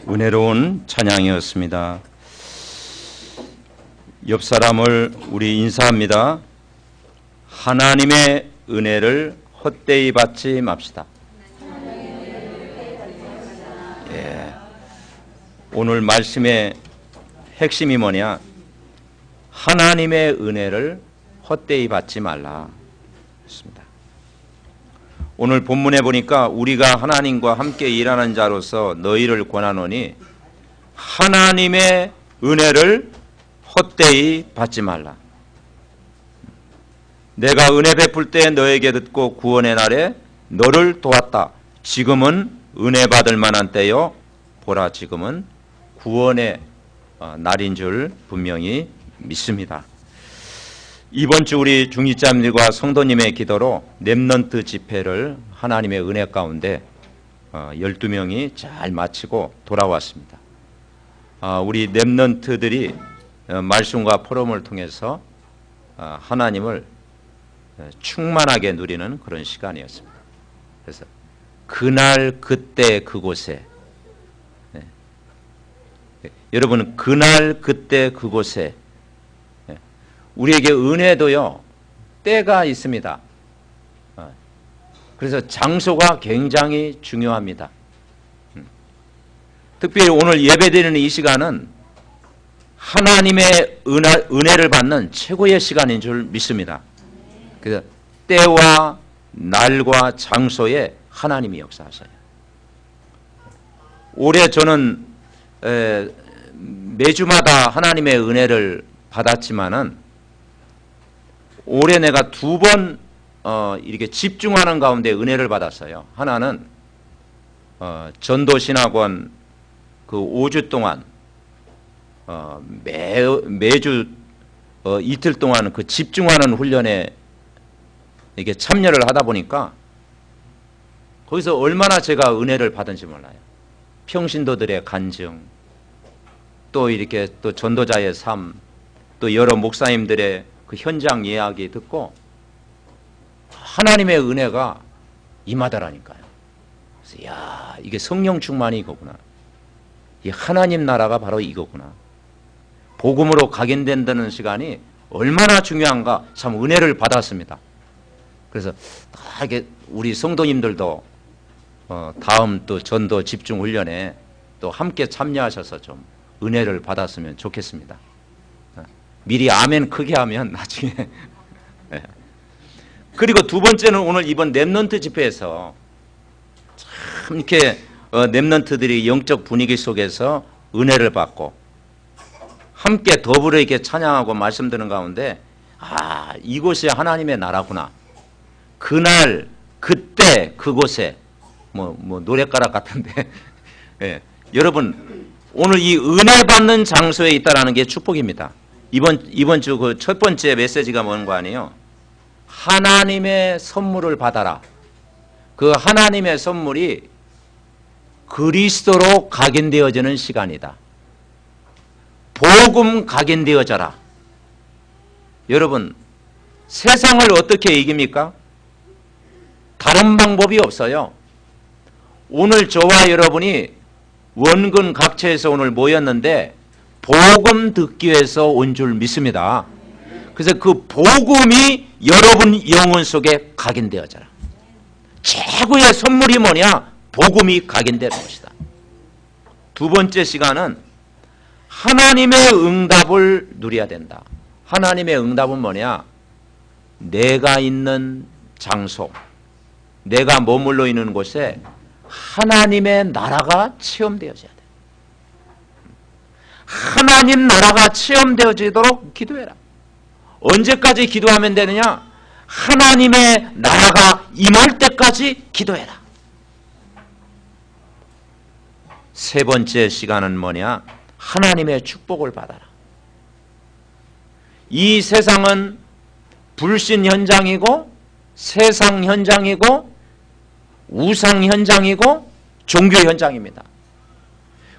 은혜로운 찬양이었습니다. 옆 사람을 우리 인사합니다. 하나님의 은혜를 헛되이 받지 맙시다. 예. 오늘 말씀의 핵심이 뭐냐? 하나님의 은혜를 헛되이 받지 말라. 그렇습니다. 오늘 본문에 보니까 우리가 하나님과 함께 일하는 자로서 너희를 권하노니 하나님의 은혜를 헛되이 받지 말라. 내가 은혜 베풀 때 너에게 듣고 구원의 날에 너를 도왔다. 지금은 은혜 받을 만한 때요. 보라, 지금은 구원의 날인 줄 분명히 믿습니다. 이번 주 우리 중직자님들과 성도님의 기도로 렘넌트 집회를 하나님의 은혜 가운데 12명이 잘 마치고 돌아왔습니다. 우리 렘넌트들이 말씀과 포럼을 통해서 하나님을 충만하게 누리는 그런 시간이었습니다. 그래서 그날 그때 그곳에, 여러분, 그날 그때 그곳에 우리에게 은혜도요, 때가 있습니다. 그래서 장소가 굉장히 중요합니다. 특별히 오늘 예배드리는 이 시간은 하나님의 은혜를 받는 최고의 시간인 줄 믿습니다. 그래서 때와 날과 장소에 하나님이 역사하셔요. 올해 저는 매주마다 하나님의 은혜를 받았지만은 올해 내가 2번 이렇게 집중하는 가운데 은혜를 받았어요. 하나는 전도신학원 그 5주 동안 매주 이틀 동안 그 집중하는 훈련에 이게 참여를 하다 보니까 거기서 얼마나 제가 은혜를 받은지 몰라요. 평신도들의 간증, 또 이렇게 또 전도자의 삶, 또 여러 목사님들의 그 현장 이야기 듣고 하나님의 은혜가 임하더라니까요. 그래서 야, 이게 성령 충만이 이거구나. 이 하나님 나라가 바로 이거구나. 복음으로 각인된다는 시간이 얼마나 중요한가 참 은혜를 받았습니다. 그래서 다 이게 우리 성도님들도 다음 또 전도 집중 훈련에 또 함께 참여하셔서 좀 은혜를 받았으면 좋겠습니다. 미리 아멘 크게 하면 나중에. 그리고 두 번째는 오늘 이번 렘넌트 집회에서 참 이렇게 렘넌트들이 영적 분위기 속에서 은혜를 받고 함께 더불어 이렇게 찬양하고 말씀 드는 가운데 이곳이 하나님의 나라구나. 그날 그때 그곳에 뭐 노랫가락 같은데 예. 여러분 오늘 이 은혜 받는 장소에 있다라는 게 축복입니다. 이번 주 그 첫 번째 메시지가 뭔 거 아니에요? 하나님의 선물을 받아라. 그 하나님의 선물이 그리스도로 각인되어지는 시간이다. 복음 각인되어져라. 여러분, 세상을 어떻게 이깁니까? 다른 방법이 없어요. 오늘 저와 여러분이 원근 각처에서 오늘 모였는데 복음 듣기 위해서 온 줄 믿습니다. 그래서 그 복음이 여러분 영혼 속에 각인되어져라. 최고의 선물이 뭐냐? 복음이 각인되는 것이다. 두 번째 시간은 하나님의 응답을 누려야 된다. 하나님의 응답은 뭐냐? 내가 있는 장소, 내가 머물러 있는 곳에 하나님의 나라가 체험되어져야 돼. 하나님 나라가 체험되어지도록 기도해라. 언제까지 기도하면 되느냐? 하나님의 나라가 임할 때까지 기도해라. 세 번째 시간은 뭐냐? 하나님의 축복을 받아라. 이 세상은 불신 현장이고 세상 현장이고 우상 현장이고 종교 현장입니다.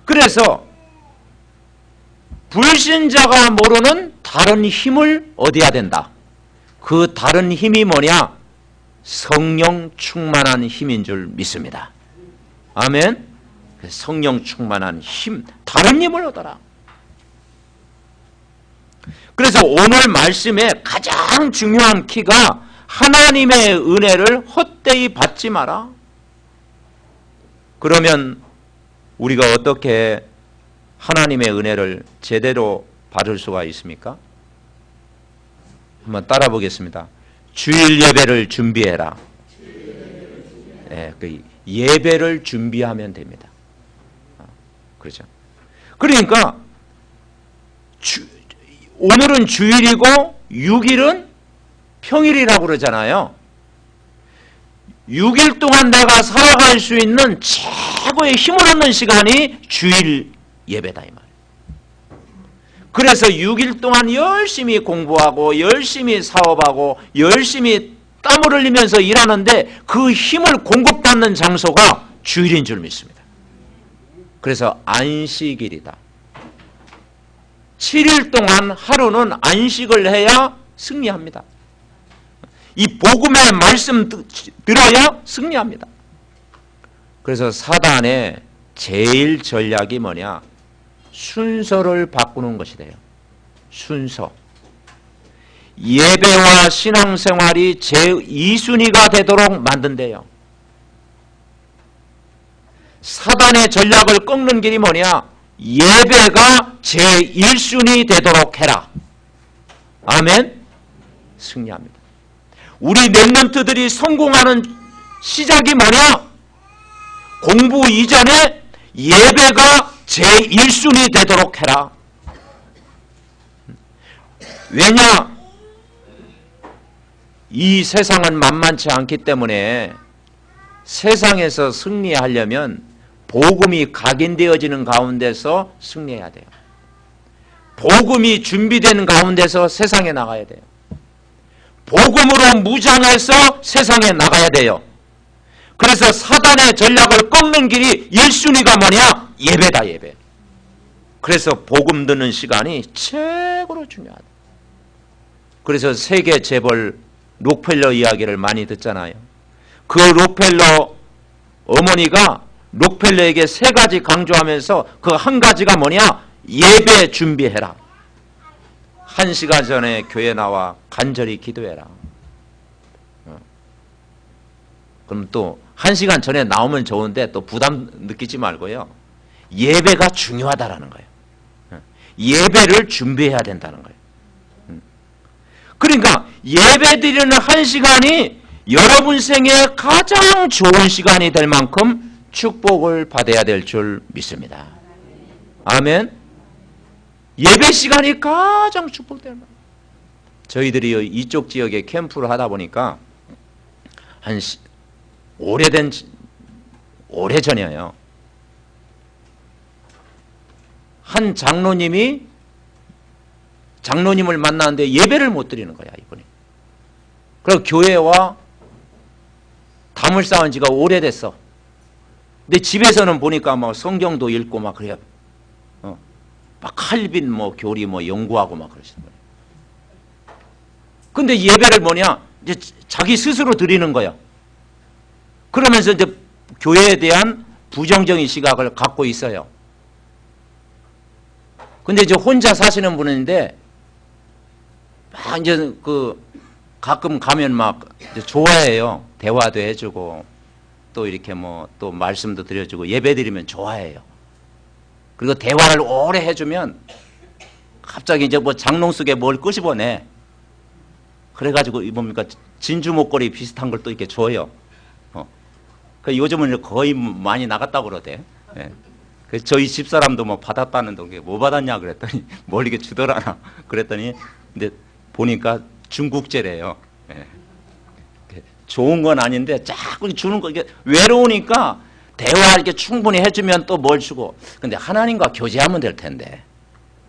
그래서 불신자가 모르는 다른 힘을 얻어야 된다. 그 다른 힘이 뭐냐? 성령 충만한 힘인 줄 믿습니다. 아멘. 성령 충만한 힘, 다른 힘을 얻어라. 그래서 오늘 말씀의 가장 중요한 키가 하나님의 은혜를 헛되이 받지 마라. 그러면 우리가 어떻게 하나님의 은혜를 제대로 받을 수가 있습니까? 한번 따라 보겠습니다. 주일 예배를 준비해라. 네, 그 예배를 준비하면 됩니다. 그렇죠. 그러니까 오늘은 주일이고 6일은 평일이라고 그러잖아요. 6일 동안 내가 살아갈 수 있는 최고의 힘을 얻는 시간이 주일 예배다 이 말이에요. 그래서 6일 동안 열심히 공부하고 열심히 사업하고 열심히 땀을 흘리면서 일하는데 그 힘을 공급받는 장소가 주일인 줄 믿습니다. 그래서 안식일이다. 7일 동안 하루는 안식을 해야 승리합니다. 이 복음의 말씀 들어야 승리합니다. 그래서 사단의 제일 전략이 뭐냐? 순서를 바꾸는 것이 돼요. 순서. 예배와 신앙생활이 제2순위가 되도록 만든대요. 사단의 전략을 꺾는 길이 뭐냐? 예배가 제1순위 되도록 해라. 아멘? 승리합니다. 우리 랩런트들이 성공하는 시작이 뭐냐? 공부 이전에 예배가 제1순위 되도록 해라. 왜냐? 이 세상은 만만치 않기 때문에 세상에서 승리하려면 복음이 각인되어지는 가운데서 승리해야 돼요. 복음이 준비된 가운데서 세상에 나가야 돼요. 복음으로 무장해서 세상에 나가야 돼요. 그래서 사단의 전략을 꺾는 길이 1순위가 뭐냐? 예배다, 예배. 그래서 복음 듣는 시간이 최고로 중요하다. 그래서 세계 재벌 록펠러 이야기를 많이 듣잖아요. 그 록펠러 어머니가 록펠러에게 3가지 강조하면서 그 한 가지가 뭐냐? 예배 준비해라. 1시간 전에 교회 나와 간절히 기도해라. 그럼 또 1시간 전에 나오면 좋은데 또 부담 느끼지 말고요. 예배가 중요하다라는 거예요. 예배를 준비해야 된다는 거예요. 그러니까 예배 드리는 1시간이 여러분 생에 가장 좋은 시간이 될 만큼 축복을 받아야 될 줄 믿습니다. 아멘. 예배 시간이 가장 축복될 만큼. 저희들이 이쪽 지역에 캠프를 하다 보니까 오래전이에요. 한 장로님을 만나는데 예배를 못 드리는 거야, 이분이. 그리고 교회와 담을 쌓은 지가 오래됐어. 근데 집에서는 보니까 뭐 성경도 읽고 막 그래요. 막 칼빈 교리 연구하고 막 그러시는 거예요. 근데 예배를 뭐냐? 이제 자기 스스로 드리는 거야. 그러면서 이제 교회에 대한 부정적인 시각을 갖고 있어요. 근데 이제 혼자 사시는 분인데 막 이제 가끔 가면 막 이제 좋아해요. 대화도 해주고 또 이렇게 또 말씀도 드려주고 예배 드리면 좋아해요. 그리고 대화를 오래 해주면 갑자기 이제 장롱 속에 뭘 끄집어내. 그래가지고 뭡니까? 진주 목걸이 비슷한 걸 또 이렇게 줘요. 요즘은 거의 많이 나갔다고 그러대. 예. 그래서 저희 집사람도 받았다는데 뭐 받았냐 그랬더니 뭘 이렇게 주더라나 그랬더니 근데 보니까 중국제래요. 예. 좋은 건 아닌데 자꾸 주는 거 이게 외로우니까 대화 이렇게 충분히 해주면 또 뭘 주고. 근데 하나님과 교제하면 될 텐데,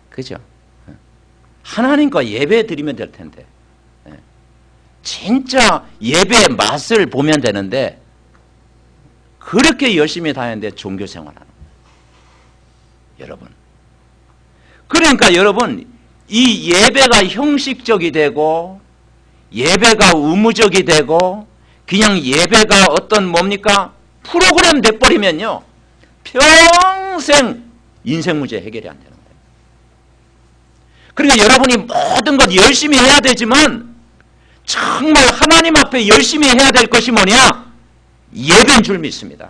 그죠? 하나님과 예배 드리면 될 텐데, 진짜 예배의 맛을 보면 되는데 그렇게 열심히 다니는데 종교 생활하는 거예요, 여러분. 그러니까 여러분 이 예배가 형식적이 되고 예배가 의무적이 되고 그냥 예배가 어떤 뭡니까? 프로그램 돼버리면요 평생 인생 문제 해결이 안 되는 거예요. 그러니까 여러분이 모든 것 열심히 해야 되지만 정말 하나님 앞에 열심히 해야 될 것이 뭐냐? 예배인 줄 믿습니다.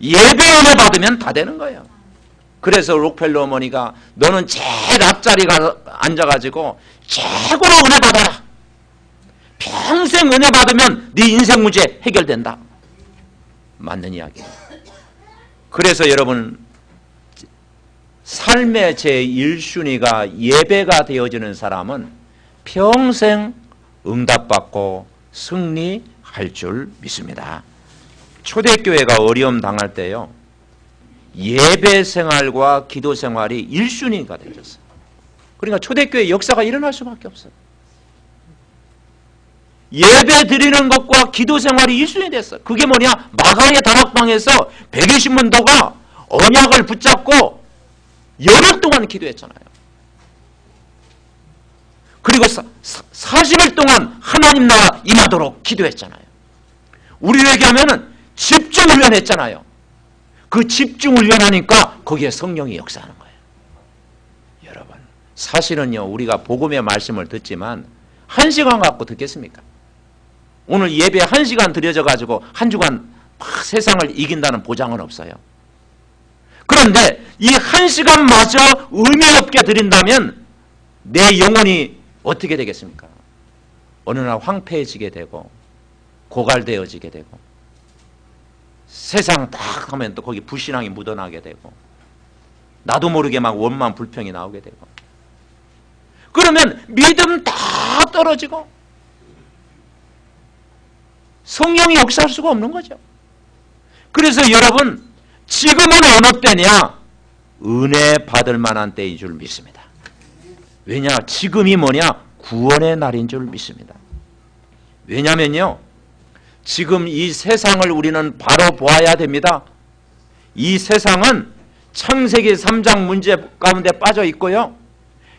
예배 은혜 받으면 다 되는 거예요. 그래서 록펠러 어머니가 너는 제일 앞자리 가 앉아가지고 최고로 은혜 받아라. 평생 은혜 받으면 네 인생 문제 해결된다. 맞는 이야기예요. 그래서 여러분 삶의 제1순위가 예배가 되어지는 사람은 평생 응답받고 승리할 줄 믿습니다. 초대교회가 어려움 당할 때요, 예배 생활과 기도 생활이 1순위가 되어졌어요. 그러니까 초대교회 역사가 일어날 수밖에 없어요. 예배 드리는 것과 기도 생활이 1순위 됐어요. 그게 뭐냐? 마가의 다락방에서 120문도가 언약을 붙잡고 열흘 동안 기도했잖아요. 그리고 40일 동안 하나님 나라 임하도록 기도했잖아요. 우리를 얘기하면은 집중 훈련했잖아요. 그 집중 훈련하니까 거기에 성령이 역사하는 거예요. 여러분, 사실은요, 우리가 복음의 말씀을 듣지만 1시간 갖고 듣겠습니까? 오늘 예배 1시간 드려져 가지고 한 주간 막 세상을 이긴다는 보장은 없어요. 그런데 이 1시간마저 의미 없게 드린다면 내 영혼이 어떻게 되겠습니까? 어느 날 황폐해지게 되고 고갈되어지게 되고 세상 딱 하면 또 거기 불신앙이 묻어나게 되고 나도 모르게 막 원망 불평이 나오게 되고 그러면 믿음 다 떨어지고 성령이 역사할 수가 없는 거죠. 그래서 여러분, 지금은 어느 때냐? 은혜 받을 만한 때인 줄 믿습니다. 왜냐? 지금이 뭐냐? 구원의 날인 줄 믿습니다. 왜냐면요, 지금 이 세상을 우리는 바로 보아야 됩니다. 이 세상은 창세기 3장 문제 가운데 빠져 있고요,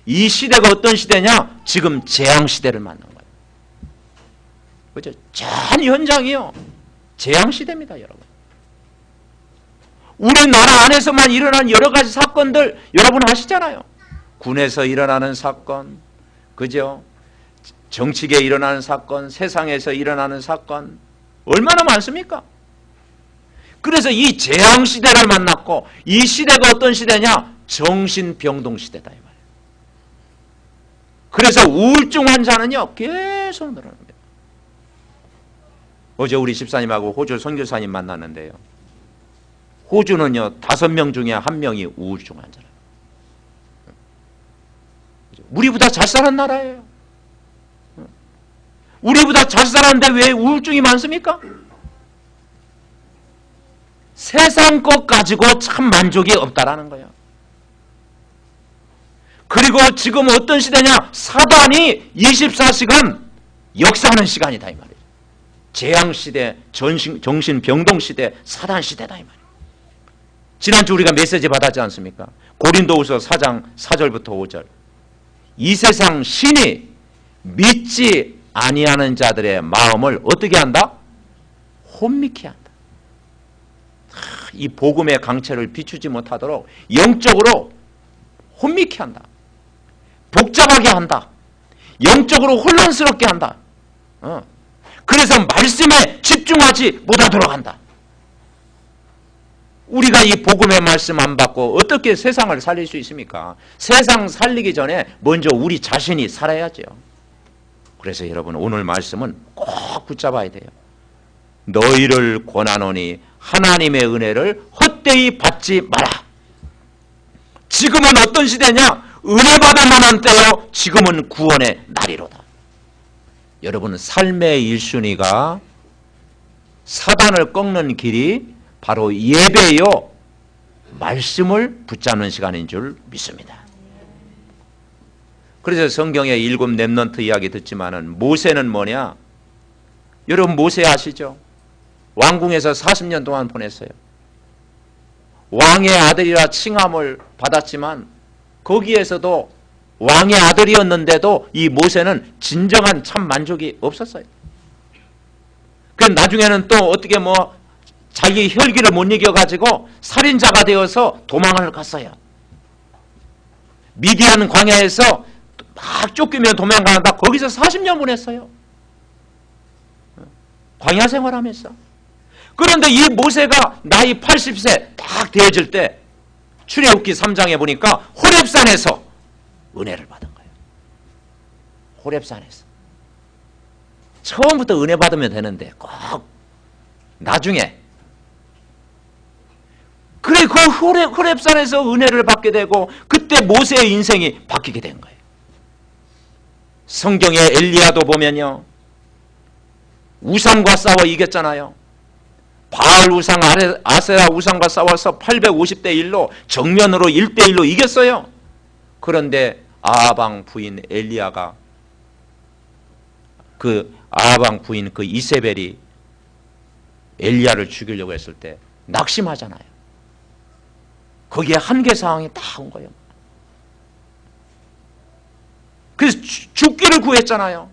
이 시대가 어떤 시대냐? 지금 재앙시대를 맞는 거예요. 그렇죠? 전 현장이요, 재앙시대입니다. 여러분, 우리나라 안에서만 일어난 여러 가지 사건들 여러분 아시잖아요. 군에서 일어나는 사건, 그죠? 정치계에 일어나는 사건, 세상에서 일어나는 사건 얼마나 많습니까? 그래서 이 재앙시대를 만났고, 이 시대가 어떤 시대냐? 정신병동 시대다 이 말이에요. 그래서 우울증 환자는요 계속 늘어납니다. 어제 우리 집사님하고 호주 선교사님 만났는데요, 호주는요 5명 중에 1명이 우울증 환자라요. 우리보다 잘 사는 나라예요. 우리보다 잘 살았는데 왜 우울증이 많습니까? 세상 것 가지고 참 만족이 없다라는 거예요. 그리고 지금 어떤 시대냐? 사단이 24시간 역사하는 시간이다 이 말이에요. 재앙시대, 정신병동시대, 사단시대다 이 말이에요. 지난주 우리가 메시지 받았지 않습니까? 고린도후서 4장 4절부터 5절. 이 세상 신이 믿지 아니하는 자들의 마음을 어떻게 한다? 혼미케 한다. 이 복음의 강체를 비추지 못하도록 영적으로 혼미케 한다. 복잡하게 한다. 영적으로 혼란스럽게 한다. 그래서 말씀에 집중하지 못하도록 한다. 우리가 이 복음의 말씀 안 받고 어떻게 세상을 살릴 수 있습니까? 세상 살리기 전에 먼저 우리 자신이 살아야죠. 그래서 여러분, 오늘 말씀은 꼭 붙잡아야 돼요. 너희를 권하노니 하나님의 은혜를 헛되이 받지 마라. 지금은 어떤 시대냐? 은혜 받을 만한 때요, 지금은 구원의 날이로다. 여러분, 삶의 1순위가 사단을 꺾는 길이 바로 예배요, 말씀을 붙잡는 시간인 줄 믿습니다. 그래서 성경의 7 렘넌트 이야기 듣지만은 모세는 뭐냐? 여러분 모세 아시죠? 왕궁에서 40년 동안 보냈어요. 왕의 아들이라 칭함을 받았지만 거기에서도 왕의 아들이었는데도 이 모세는 진정한 참 만족이 없었어요. 그 나중에는 또 어떻게 자기 혈기를 못 이겨가지고 살인자가 되어서 도망을 갔어요. 미디안 광야에서 막 쫓기며 도망가다 거기서 40년 보냈어요. 광야 생활하면서. 그런데 이 모세가 나이 80세 딱 되어질 때 출애굽기 3장에 보니까 호렙산에서 은혜를 받은 거예요. 호렙산에서. 처음부터 은혜 받으면 되는데 꼭 나중에. 그래, 그 호렙산에서 은혜를 받게 되고 그때 모세의 인생이 바뀌게 된 거예요. 성경의 엘리야도 보면요, 우상과 싸워 이겼잖아요. 바알 우상, 아세라 우상과 싸워서 850대 1로 정면으로 1대 1로 이겼어요. 그런데 아하방 부인 엘리야가, 그 아하방 부인 그 이세벨이 엘리야를 죽이려고 했을 때 낙심하잖아요. 거기에 한계 상황이 딱 온 거예요. 그래서 죽기를 구했잖아요.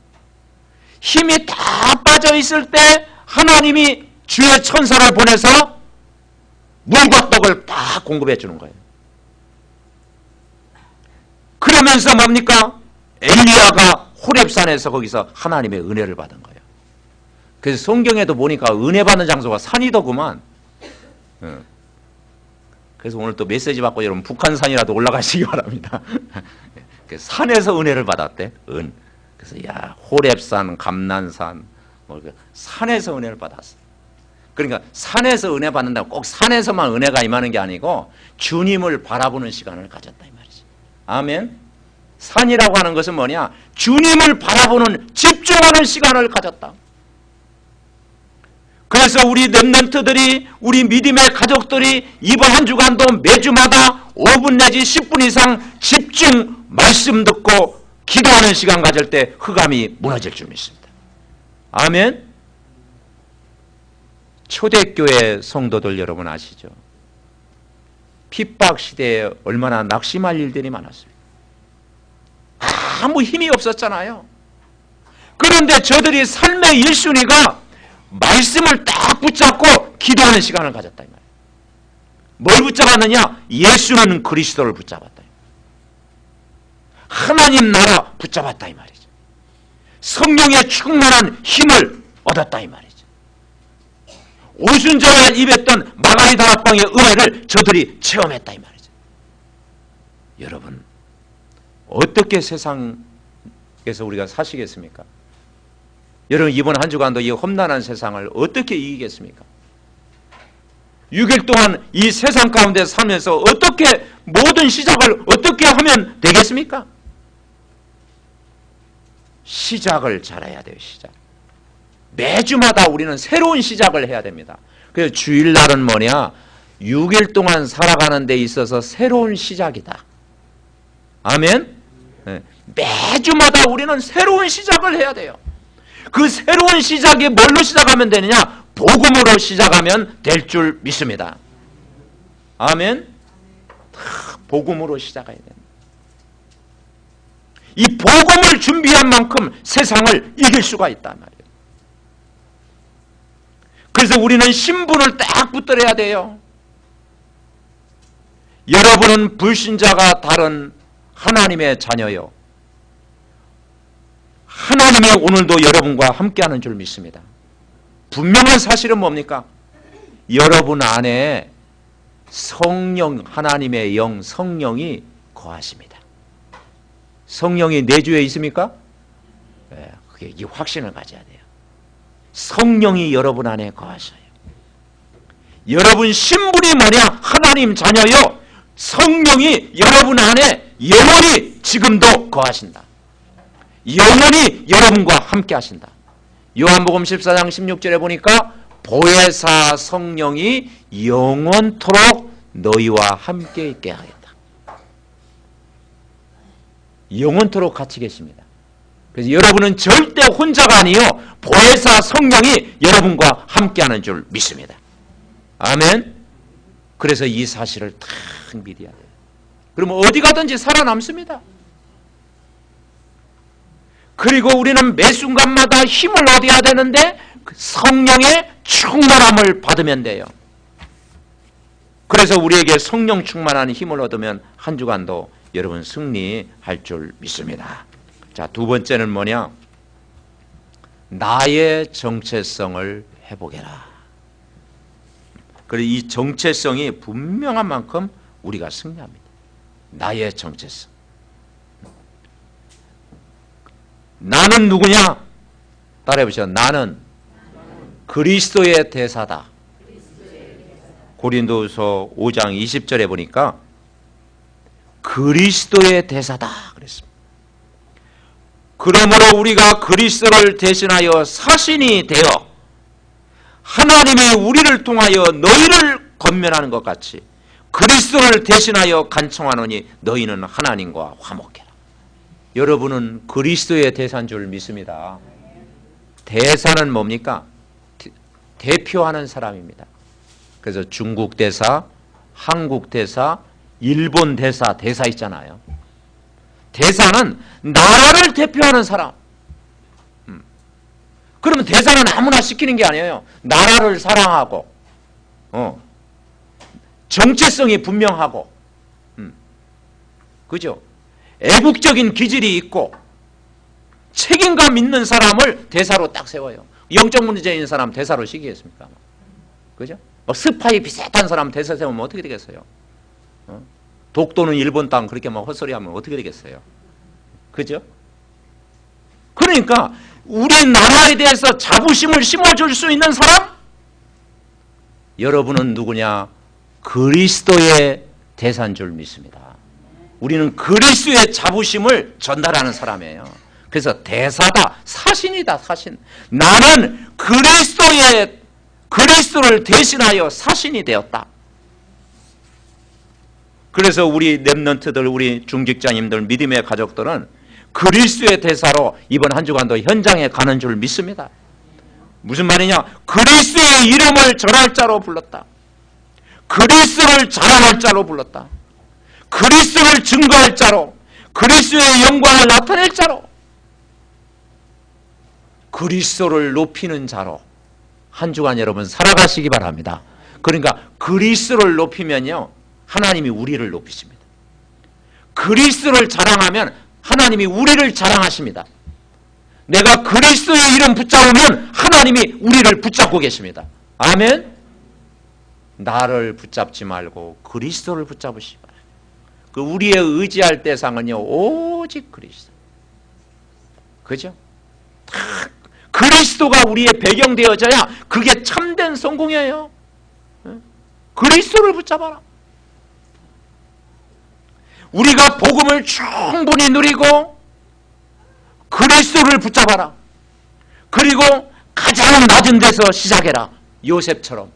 힘이 다 빠져 있을 때 하나님이 주의 천사를 보내서 물과 떡을 다 공급해 주는 거예요. 그러면서 뭡니까? 엘리야가 호렙산에서 거기서 하나님의 은혜를 받은 거예요. 그래서 성경에도 보니까 은혜 받는 장소가 산이더구만. 그래서 오늘 또 메시지 받고 여러분 북한산이라도 올라가시기 바랍니다. 산에서 은혜를 받았대. 그래서 야, 호렙산, 감난산, 뭐 산에서 은혜를 받았어. 그러니까 산에서 은혜 받는다고 꼭 산에서만 은혜가 임하는 게 아니고 주님을 바라보는 시간을 가졌다 이 말이지. 아멘. 산이라고 하는 것은 뭐냐? 주님을 바라보는, 집중하는 시간을 가졌다. 그래서 우리 렘넌트들이, 우리 믿음의 가족들이 이번 한 주간도 매주마다 5분 내지 10분 이상 집중 말씀 듣고 기도하는 시간 가질 때 흑암이 무너질 줄 믿습니다. 아멘. 초대교회 성도들 여러분 아시죠? 핍박 시대에 얼마나 낙심할 일들이 많았습니다. 아무 힘이 없었잖아요. 그런데 저들이 삶의 1순위가 말씀을 딱 붙잡고 기도하는 시간을 가졌다 이 말이에요. 뭘 붙잡았느냐? 예수는 그리스도를 붙잡았다. 하나님 나라 붙잡았다 이 말이죠. 성령의 충만한 힘을 얻었다 이 말이죠. 오순절날 입했던 마가리 다락방의 은혜를 저들이 체험했다 이 말이죠. 여러분, 어떻게 세상에서 우리가 사시겠습니까? 여러분, 이번 한 주간도 이 험난한 세상을 어떻게 이기겠습니까? 6일 동안 이 세상 가운데 살면서 어떻게 모든 시작을 어떻게 하면 되겠습니까? 시작을 잘해야 돼요. 시작. 매주마다 우리는 새로운 시작을 해야 됩니다. 그래서 주일날은 뭐냐? 6일 동안 살아가는 데 있어서 새로운 시작이다. 아멘? 네. 매주마다 우리는 새로운 시작을 해야 돼요. 그 새로운 시작이 뭘로 시작하면 되느냐? 복음으로 시작하면 될 줄 믿습니다. 아멘? 복음으로 시작해야 됩니다. 이 복음을 준비한 만큼 세상을 이길 수가 있단 말이에요. 그래서 우리는 신분을 딱 붙들어야 돼요. 여러분은 불신자가 다른 하나님의 자녀요. 하나님이 오늘도 여러분과 함께하는 줄 믿습니다. 분명한 사실은 뭡니까? 여러분 안에 성령, 하나님의 영, 성령이 거하십니다. 성령이 내주에 있습니까? 네, 그게 이 확신을 가져야 돼요. 성령이 여러분 안에 거하셔요. 여러분 신분이 뭐냐? 하나님 자녀요. 성령이 여러분 안에 영원히 지금도 거하신다. 영원히 여러분과 함께 하신다. 요한복음 14장 16절에 보니까 보혜사 성령이 영원토록 너희와 함께 있게 하겠다. 영원토록 같이 계십니다. 그래서 여러분은 절대 혼자가 아니요, 보혜사 성령이 여러분과 함께하는 줄 믿습니다. 아멘. 그래서 이 사실을 딱 믿어야 돼요. 그러면 어디 가든지 살아남습니다. 그리고 우리는 매 순간마다 힘을 얻어야 되는데 성령의 충만함을 받으면 돼요. 그래서 우리에게 성령 충만한 힘을 얻으면 한 주간도 여러분 승리할 줄 믿습니다. 자, 두 번째는 뭐냐? 나의 정체성을 회복해라. 그리고 이 정체성이 분명한 만큼 우리가 승리합니다. 나의 정체성. 나는 누구냐? 따라해보시죠. 나는 그리스도의 대사다. 고린도후서 5장 20절에 보니까 그리스도의 대사다 그랬습니다. 그러므로 우리가 그리스도를 대신하여 사신이 되어 하나님이 우리를 통하여 너희를 권면하는 것 같이 그리스도를 대신하여 간청하노니 너희는 하나님과 화목해라. 여러분은 그리스도의 대사인 줄 믿습니다. 대사는 뭡니까? 대표하는 사람입니다. 그래서 중국 대사, 한국 대사, 일본 대사, 대사 있잖아요. 대사는 나라를 대표하는 사람. 그러면 대사는 아무나 시키는 게 아니에요. 나라를 사랑하고 정체성이 분명하고 그죠? 애국적인 기질이 있고 책임감 있는 사람을 대사로 딱 세워요. 영적 문제인 사람 대사로 시키겠습니까? 그죠? 스파이 비슷한 사람 대사 세우면 어떻게 되겠어요? 독도는 일본 땅 그렇게 막 헛소리하면 어떻게 되겠어요? 그죠? 그러니까 우리 나라에 대해서 자부심을 심어줄 수 있는 사람? 여러분은 누구냐? 그리스도의 대사인 줄 믿습니다. 우리는 그리스도의 자부심을 전달하는 사람이에요. 그래서 대사다, 사신이다, 사신. 나는 그리스도를 대신하여 사신이 되었다. 그래서 우리 렘넌트들, 우리 중직자님들, 믿음의 가족들은 그리스도의 대사로 이번 한 주간도 현장에 가는 줄 믿습니다. 무슨 말이냐? 그리스도의 이름을 전할 자로 불렀다. 그리스도를 자랑할 자로 불렀다. 그리스도를 증거할 자로, 그리스도의 영광을 나타낼 자로, 그리스도를 높이는 자로 한 주간 여러분 살아가시기 바랍니다. 그러니까 그리스도를 높이면요 하나님이 우리를 높이십니다. 그리스도를 자랑하면 하나님이 우리를 자랑하십니다. 내가 그리스도의 이름 붙잡으면 하나님이 우리를 붙잡고 계십니다. 아멘. 나를 붙잡지 말고 그리스도를 붙잡으시기 바랍니다. 그 우리의 의지할 대상은요 오직 그리스도. 그죠? 그리스도가 우리의 배경 되어져야 그게 참된 성공이에요. 그리스도를 붙잡아라. 우리가 복음을 충분히 누리고 그리스도를 붙잡아라. 그리고 가장 낮은 데서 시작해라. 요셉처럼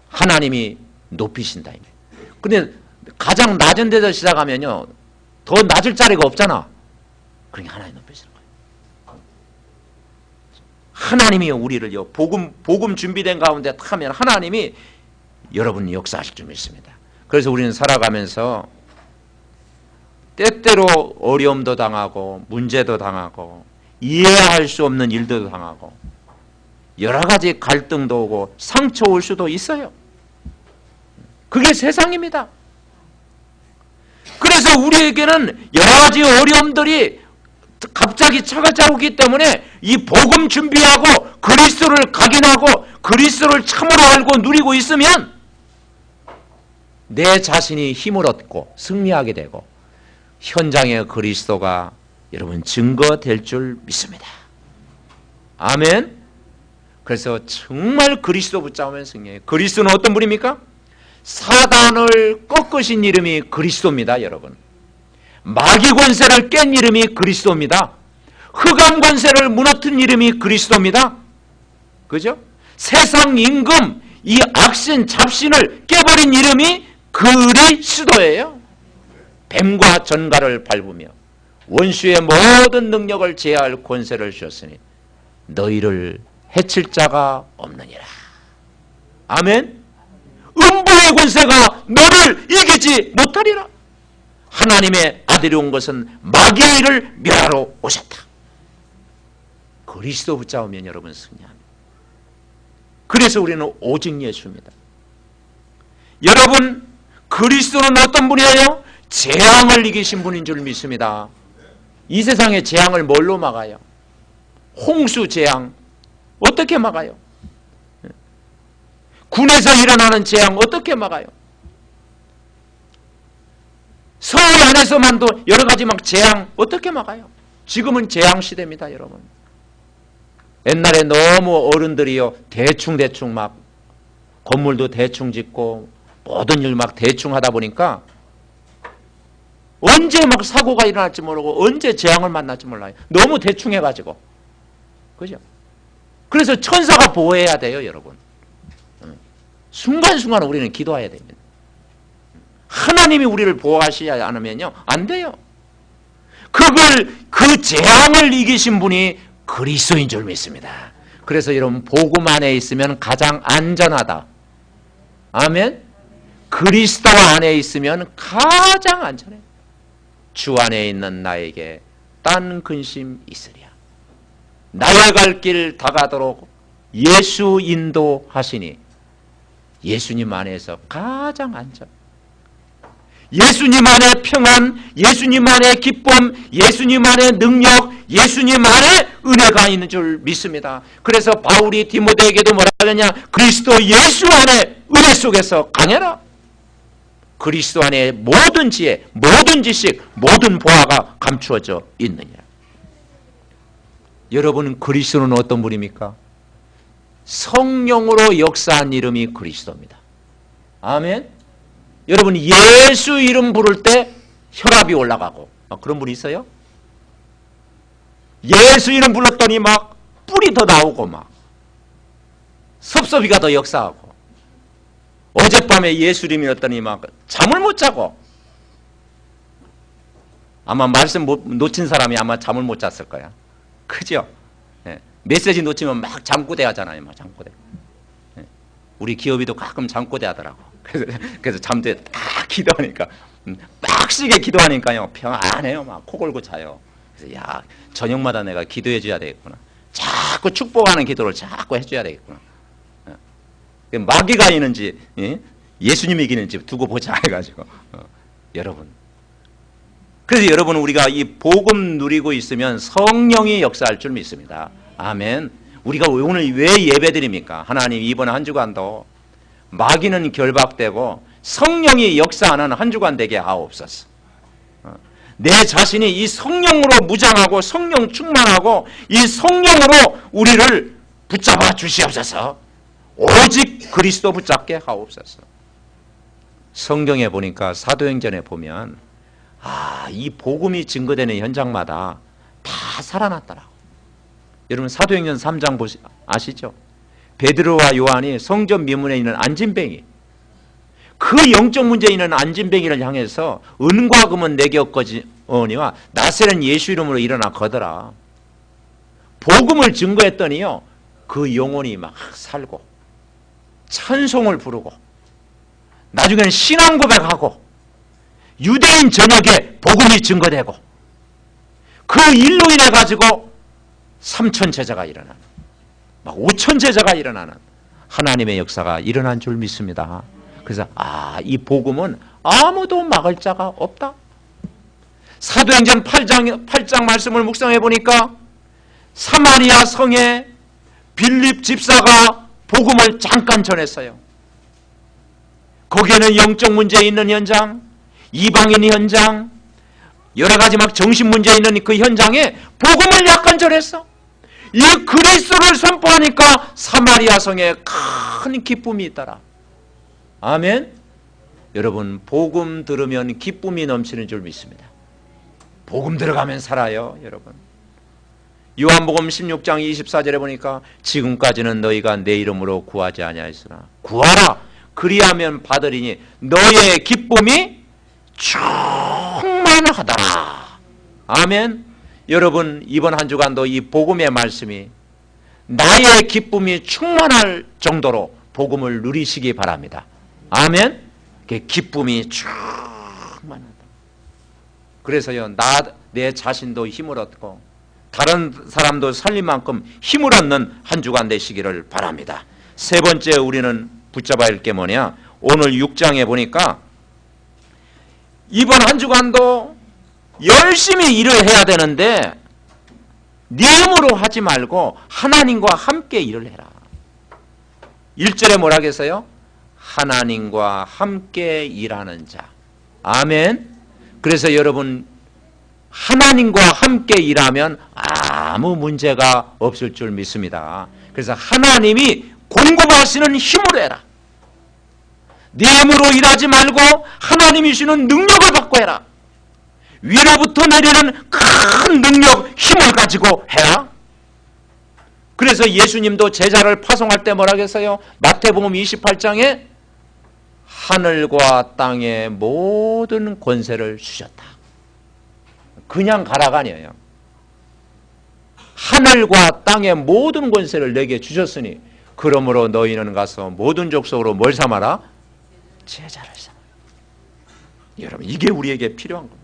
하나님이 높이신다. 근데 가장 낮은 데서 시작하면요 더 낮을 자리가 없잖아. 그러니까 하나님 높이시는 거예요. 하나님이 우리를요 복음 준비된 가운데 하면 하나님이 여러분 역사하실 줄 믿습니다. 그래서 우리는 살아가면서 때때로 어려움도 당하고 문제도 당하고 이해할 수 없는 일도 당하고 여러 가지 갈등도 오고 상처 올 수도 있어요. 그게 세상입니다. 그래서 우리에게는 여러 가지 어려움들이 갑자기 찾아오기 때문에 이 복음 준비하고 그리스도를 각인하고 그리스도를 참으로 알고 누리고 있으면 내 자신이 힘을 얻고 승리하게 되고 현장의 그리스도가 여러분 증거될 줄 믿습니다. 아멘. 그래서 정말 그리스도 붙잡으면 승리해요. 그리스도는 어떤 분입니까? 사단을 꺾으신 이름이 그리스도입니다. 여러분 마귀 권세를 깬 이름이 그리스도입니다. 흑암 권세를 무너뜨린 이름이 그리스도입니다. 그죠? 세상 임금 이 악신 잡신을 깨버린 이름이 그리스도예요. 뱀과 전갈을 밟으며 원수의 모든 능력을 제어할 권세를 주셨으니 너희를 해칠 자가 없느니라. 아멘. 음부의 권세가 너를 이기지 못하리라. 하나님의 아들이 온 것은 마귀의 일을 멸하러 오셨다. 그리스도 붙잡으면 여러분 승리합니다. 그래서 우리는 오직 예수입니다. 여러분, 그리스도는 어떤 분이에요? 재앙을 이기신 분인 줄 믿습니다. 이 세상의 재앙을 뭘로 막아요? 홍수 재앙 어떻게 막아요? 군에서 일어나는 재앙 어떻게 막아요? 서울 안에서만도 여러 가지 막 재앙 어떻게 막아요? 지금은 재앙 시대입니다, 여러분. 옛날에 너무 어른들이요 대충 막 건물도 대충 짓고 모든 일 막 대충 하다 보니까 언제 막 사고가 일어날지 모르고 언제 재앙을 만날지 몰라요. 너무 대충 해가지고. 그죠? 그래서 천사가 보호해야 돼요, 여러분. 순간순간 우리는 기도해야 됩니다. 하나님이 우리를 보호하시지 않으면요, 안 돼요. 그 재앙을 이기신 분이 그리스도인 줄 믿습니다. 그래서 여러분, 복음 안에 있으면 가장 안전하다. 아멘? 그리스도 안에 있으면 가장 안전해요. 주 안에 있는 나에게 딴 근심 있으랴. 나의 갈 길 다가도록 예수 인도하시니 예수님 안에서 가장 안전. 예수님 안에 평안, 예수님 안에 기쁨, 예수님 안에 능력, 예수님 안에 은혜가 있는 줄 믿습니다. 그래서 바울이 디모데에게도 뭐라 하느냐? 그리스도 예수 안에 은혜 속에서 강해라. 그리스도 안에 모든 지혜, 모든 지식, 모든 보화가 감추어져 있느냐. 여러분, 그리스도는 어떤 분입니까? 성령으로 역사한 이름이 그리스도입니다. 아멘. 여러분, 예수 이름 부를 때 혈압이 올라가고 그런 분이 있어요? 예수 이름 불렀더니 막 뿔이 더 나오고 막 섭섭이가 더 역사하고, 어젯밤에 예수 이름이었더니 막 잠을 못 자고, 아마 말씀 놓친 사람이 아마 잠을 못 잤을 거야. 그죠? 예. 메시지 놓치면 막 잠꼬대 하잖아요. 막 잠꼬대. 예. 우리 기업이도 가끔 잠꼬대 하더라고. 그래서 잠때 딱 기도하니까, 빡시게 기도하니까요, 평안해요. 막 코 골고 자요. 그래서 야, 저녁마다 내가 기도해 줘야 되겠구나. 자꾸 축복하는 기도를 자꾸 해줘야 되겠구나. 마귀가 이기는지 예수님이 이기는지 두고 보자 해가지고. 여러분, 그래서 여러분, 우리가 이 복음 누리고 있으면 성령이 역사할 줄 믿습니다. 아멘. 우리가 오늘 왜 예배드립니까? 하나님, 이번 한 주간도 마귀는 결박되고 성령이 역사하는 한 주간 되게 하옵소서. 내 자신이 이 성령으로 무장하고 성령 충만하고 이 성령으로 우리를 붙잡아 주시옵소서. 오직 그리스도 붙잡게 하옵소서. 성경에 보니까 사도행전에 보면 이 복음이 증거되는 현장마다 다 살아났더라고. 여러분, 사도행전 3장 아시죠? 베드로와 요한이 성전 미문에 있는 안진뱅이, 그 영적 문제에 있는 안진뱅이를 향해서 은과 금은 내게 없거니와 나세는 예수 이름으로 일어나 거더라. 복음을 증거했더니요, 그 영혼이 막 살고 찬송을 부르고 나중에는 신앙 고백하고 유대인 전역에 복음이 증거되고, 그 일로 인해 가지고 3천 제자가 일어나는, 막 5천 제자가 일어나는 하나님의 역사가 일어난 줄 믿습니다. 그래서 이 복음은 아무도 막을 자가 없다. 사도행전 8장 말씀을 묵상해 보니까 사마리아 성에 빌립 집사가 복음을 잠깐 전했어요. 거기에는 영적 문제 있는 현장, 이방인 현장, 여러 가지 막 정신 문제 있는 그 현장에 복음을 약간 전했어. 이 그리스도를 선포하니까 사마리아 성에 큰 기쁨이 있더라. 아멘. 여러분, 복음 들으면 기쁨이 넘치는 줄 믿습니다. 복음 들어가면 살아요, 여러분. 요한복음 16장 24절에 보니까 지금까지는 너희가 내 이름으로 구하지 아니하였으나 구하라, 그리하면 받으리니 너의 기쁨이 충만하더라. 아멘. 여러분, 이번 한 주간도 이 복음의 말씀이 나의 기쁨이 충만할 정도로 복음을 누리시기 바랍니다. 아멘. 기쁨이 충만하다. 그래서요, 내 자신도 힘을 얻고 다른 사람도 살릴 만큼 힘을 얻는 한 주간 되시기를 바랍니다. 세 번째 우리는 붙잡아야 할 게 뭐냐? 오늘 6장에 보니까 이번 한 주간도 열심히 일을 해야 되는데 네 힘으로 하지 말고 하나님과 함께 일을 해라. 1절에 뭐라 했어요? 하나님과 함께 일하는 자. 아멘. 그래서 여러분 하나님과 함께 일하면 아무 문제가 없을 줄 믿습니다. 그래서 하나님이 공급하시는 힘으로 해라. 네 힘으로 일하지 말고 하나님이 주시는 능력을 받고 해라. 위로부터 내리는 큰 능력, 힘을 가지고 해라. 그래서 예수님도 제자를 파송할 때 뭐라고 했어요? 마태복음 28장에 하늘과 땅의 모든 권세를 주셨다. 그냥 가라가 아니에요. 하늘과 땅의 모든 권세를 내게 주셨으니 그러므로 너희는 가서 모든 족속으로 뭘 삼아라? 제자를 삼아. 여러분 이게 우리에게 필요한 겁니다.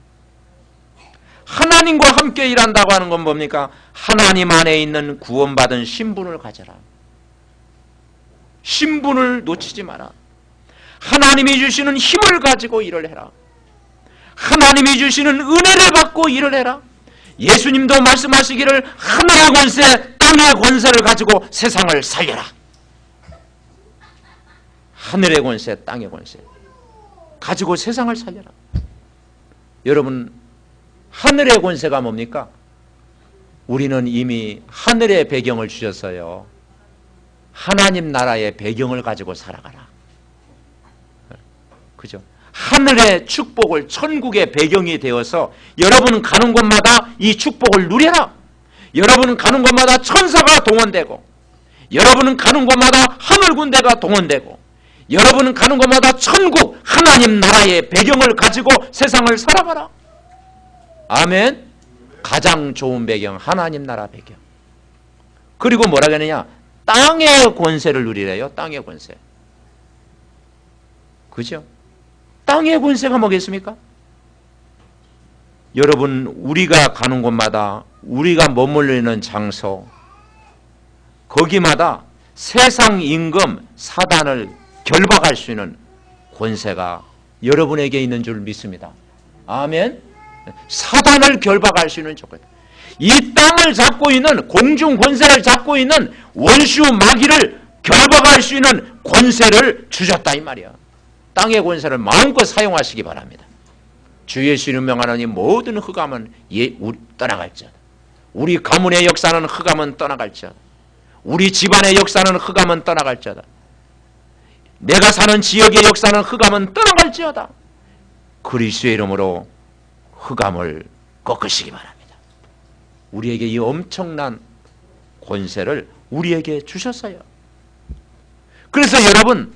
하나님과 함께 일한다고 하는 건 뭡니까? 하나님 안에 있는 구원받은 신분을 가져라. 신분을 놓치지 마라. 하나님이 주시는 힘을 가지고 일을 해라. 하나님이 주시는 은혜를 받고 일을 해라. 예수님도 말씀하시기를 하늘의 권세, 땅의 권세를 가지고 세상을 살려라. 하늘의 권세, 땅의 권세 가지고 세상을 살려라. 여러분 하늘의 권세가 뭡니까? 우리는 이미 하늘의 배경을 주셨어요. 하나님 나라의 배경을 가지고 살아가라. 그죠? 하늘의 축복을 천국의 배경이 되어서 여러분은 가는 곳마다 이 축복을 누려라. 여러분은 가는 곳마다 천사가 동원되고 여러분은 가는 곳마다 하늘 군대가 동원되고 여러분은 가는 곳마다 천국 하나님 나라의 배경을 가지고 세상을 살아가라. 아멘. 가장 좋은 배경 하나님 나라 배경. 그리고 뭐라고 하느냐? 땅의 권세를 누리래요. 땅의 권세. 그죠? 땅의 권세가 뭐겠습니까? 여러분 우리가 가는 곳마다 우리가 머물러 있는 장소 거기마다 세상 임금 사단을 결박할 수 있는 권세가 여러분에게 있는 줄 믿습니다. 아멘. 사단을 결박할 수 있는 조건. 이 땅을 잡고 있는 공중 권세를 잡고 있는 원수 마귀를 결박할 수 있는 권세를 주셨다 이 말이야. 땅의 권세를 마음껏 사용하시기 바랍니다. 주 예수 이름 명하노니 모든 흑암은 떠나갈지어다. 우리 가문의 역사는 흑암은 떠나갈지어다. 우리 집안의 역사는 흑암은 떠나갈지어다. 내가 사는 지역의 역사는 흑암은 떠나갈지어다. 그리스도의 이름으로 흑암을 꺾으시기 바랍니다. 우리에게 이 엄청난 권세를 우리에게 주셨어요. 그래서 여러분이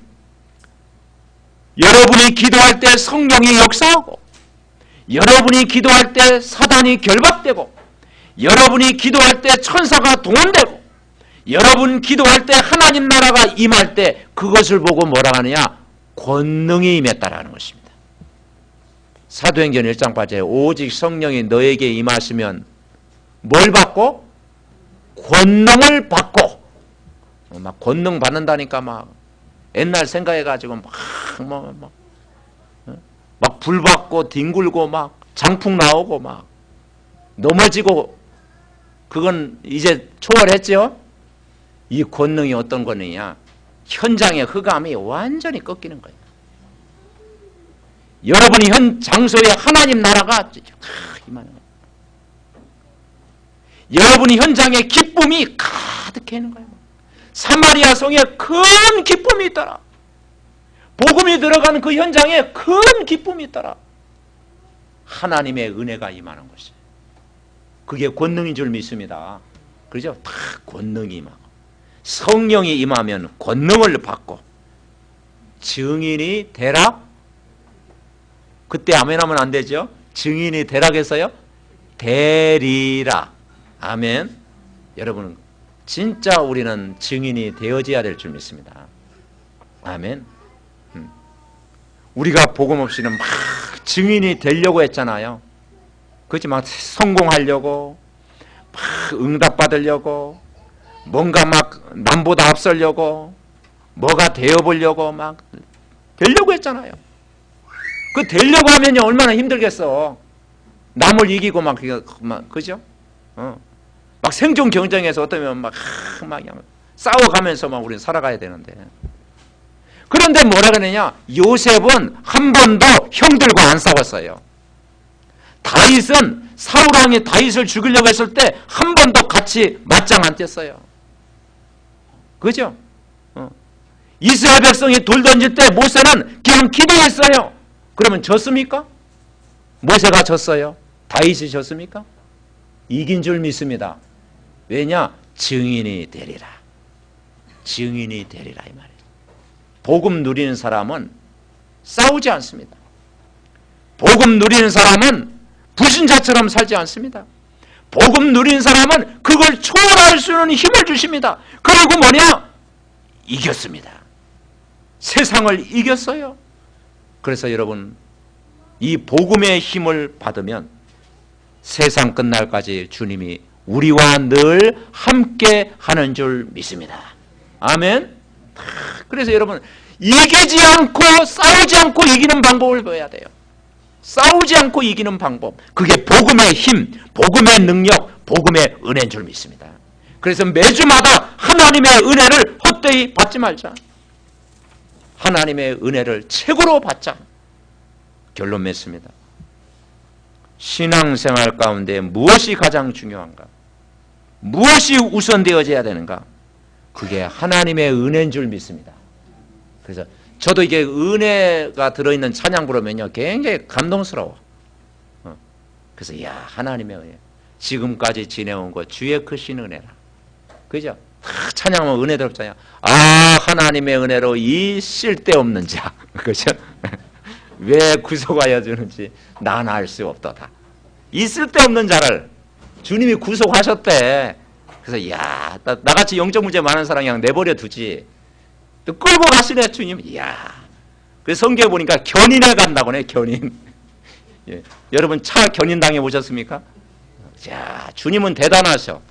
기도할 때 성령이 역사하고 여러분이 기도할 때 사단이 결박되고 여러분이 기도할 때 천사가 동원되고 여러분 기도할 때 하나님 나라가 임할 때 그것을 보고 뭐라 하느냐? 권능이 임했다라는 것입니다. 사도행전 1장 8절에 오직 성령이 너에게 임하시면 뭘 받고? 권능을 받고. 막 권능 받는다니까 막 옛날 생각해가지고 막 불 받고 뒹굴고 막 장풍 나오고 막 넘어지고 그건 이제 초월했죠? 이 권능이 어떤 권능이냐? 현장의 흑암이 완전히 꺾이는 거예요. 여러분이 현 장소에 하나님 나라가 임하는 거예요. 여러분이 현장에 기쁨이 가득해 있는 거예요. 사마리아 성에 큰 기쁨이 있더라. 복음이 들어가는 그 현장에 큰 기쁨이 있더라. 하나님의 은혜가 임하는 것이에요. 그게 권능인 줄 믿습니다. 그렇죠? 다 권능이 임하고 성령이 임하면 권능을 받고 증인이 되라. 그때 아멘하면 안 되죠. 증인이 되라겠어요? 되리라. 아멘. 여러분 진짜 우리는 증인이 되어져야 될 줄 믿습니다. 아멘. 우리가 복음 없이는 막 증인이 되려고 했잖아요. 그렇지? 막 성공하려고 막 응답받으려고 뭔가 막 남보다 앞서려고 뭐가 되어보려고 막 되려고 했잖아요. 그 되려고 하면요 얼마나 힘들겠어. 남을 이기고 막 그죠? 막 생존 경쟁에서 어떠면 막 그냥 싸워가면서 막 우리는 살아가야 되는데. 그런데 뭐라 그러냐? 요셉은 한 번도 형들과 안 싸웠어요. 다윗은 사울 왕이 다윗을 죽이려고 했을 때 한 번도 같이 맞짱 안 뗐어요. 그죠? 이스라엘 백성이 돌 던질 때 모세는 그냥 기도했어요. 그러면 졌습니까? 모세가 졌어요? 다윗이 졌습니까? 이긴 줄 믿습니다. 왜냐? 증인이 되리라. 증인이 되리라 이 말이에요. 복음 누리는 사람은 싸우지 않습니다. 복음 누리는 사람은 불신자처럼 살지 않습니다. 복음 누리는 사람은 그걸 초월할 수 있는 힘을 주십니다. 그리고 뭐냐? 이겼습니다. 세상을 이겼어요. 그래서 여러분 이 복음의 힘을 받으면 세상 끝날까지 주님이 우리와 늘 함께 하는 줄 믿습니다. 아멘. 그래서 여러분 이기지 않고 싸우지 않고 이기는 방법을 배워야 돼요. 싸우지 않고 이기는 방법, 그게 복음의 힘, 복음의 능력, 복음의 은혜인 줄 믿습니다. 그래서 매주마다 하나님의 은혜를 헛되이 받지 말자. 하나님의 은혜를 최고로 받자. 결론 맺습니다. 신앙생활 가운데 무엇이 가장 중요한가? 무엇이 우선되어져야 되는가? 그게 하나님의 은혜인 줄 믿습니다. 그래서 저도 이게 은혜가 들어있는 찬양 부르면요 굉장히 감동스러워. 그래서 야 하나님의 은혜, 지금까지 지내온 것 주의 크신 은혜라. 그죠? 찬양하면 은혜롭잖아요. 아 하나님의 은혜로 이 쓸데없는 자, 그죠? 왜 구속하여 주는지 난 알 수 없도다. 이 쓸데없는 자를 주님이 구속하셨대. 그래서 야 나같이 영적 문제 많은 사람 그냥 내버려 두지. 또 끌고 가시네 주님. 이야. 그래서 성경에 보니까 견인해 간다고 해. 견인. 예. 여러분 차 견인 당해 보셨습니까? 자, 주님은 대단하셔.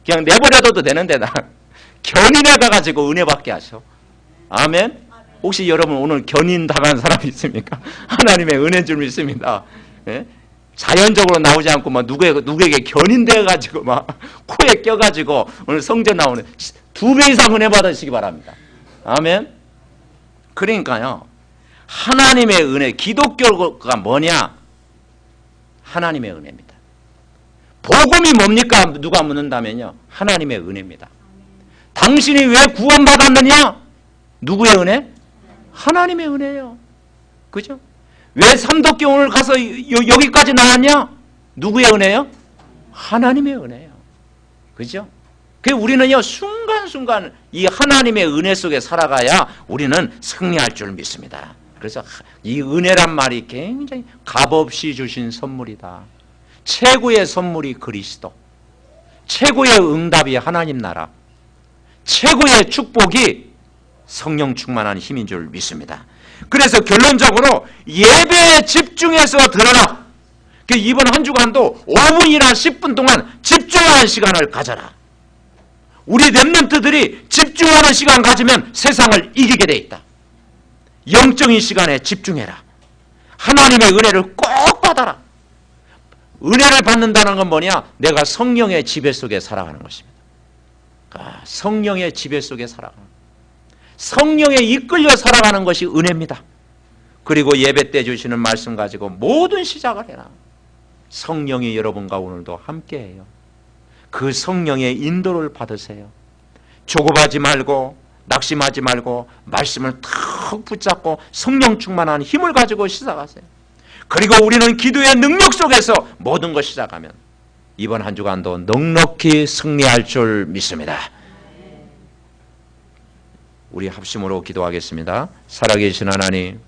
그냥 내버려둬도 되는데 나 견인해 가가지고 은혜 받게 하셔. 아멘. 혹시 여러분 오늘 견인 당한 사람 있습니까? 하나님의 은혜인 줄 믿습니다. 예? 자연적으로 나오지 않고 막 누구에게 견인돼 가지고 막 코에 껴 가지고 오늘 성전 나오는 2배 이상 은혜 받으시기 바랍니다. 아멘. 그러니까요 하나님의 은혜, 기독교가 뭐냐? 하나님의 은혜입니다. 복음이 뭡니까? 누가 묻는다면요 하나님의 은혜입니다. 당신이 왜 구원받았느냐? 누구의 은혜? 하나님의 은혜예요. 그죠? 왜 삼덕교 오늘 가서 여기까지 나왔냐? 누구의 은혜요? 하나님의 은혜예요. 그죠? 그 우리는요 순간순간 이 하나님의 은혜 속에 살아가야 우리는 승리할 줄 믿습니다. 그래서 이 은혜란 말이 굉장히 값없이 주신 선물이다. 최고의 선물이 그리스도, 최고의 응답이 하나님 나라, 최고의 축복이 성령 충만한 힘인 줄 믿습니다. 그래서 결론적으로 예배에 집중해서 들어라. 이번 한 주간도 5분이나 10분 동안 집중하는 시간을 가져라. 우리 렘넌트들이 집중하는 시간 가지면 세상을 이기게 돼 있다. 영적인 시간에 집중해라. 하나님의 은혜를 꼭 받아라. 은혜를 받는다는 건 뭐냐? 내가 성령의 지배 속에 살아가는 것입니다. 성령의 지배 속에 살아가는, 성령에 이끌려 살아가는 것이 은혜입니다. 그리고 예배 때 주시는 말씀 가지고 모든 시작을 해라. 성령이 여러분과 오늘도 함께해요. 그 성령의 인도를 받으세요. 조급하지 말고 낙심하지 말고 말씀을 탁 붙잡고 성령 충만한 힘을 가지고 시작하세요. 그리고 우리는 기도의 능력 속에서 모든 것 시작하면 이번 한 주간도 넉넉히 승리할 줄 믿습니다. 우리 합심으로 기도하겠습니다. 살아계신 하나님,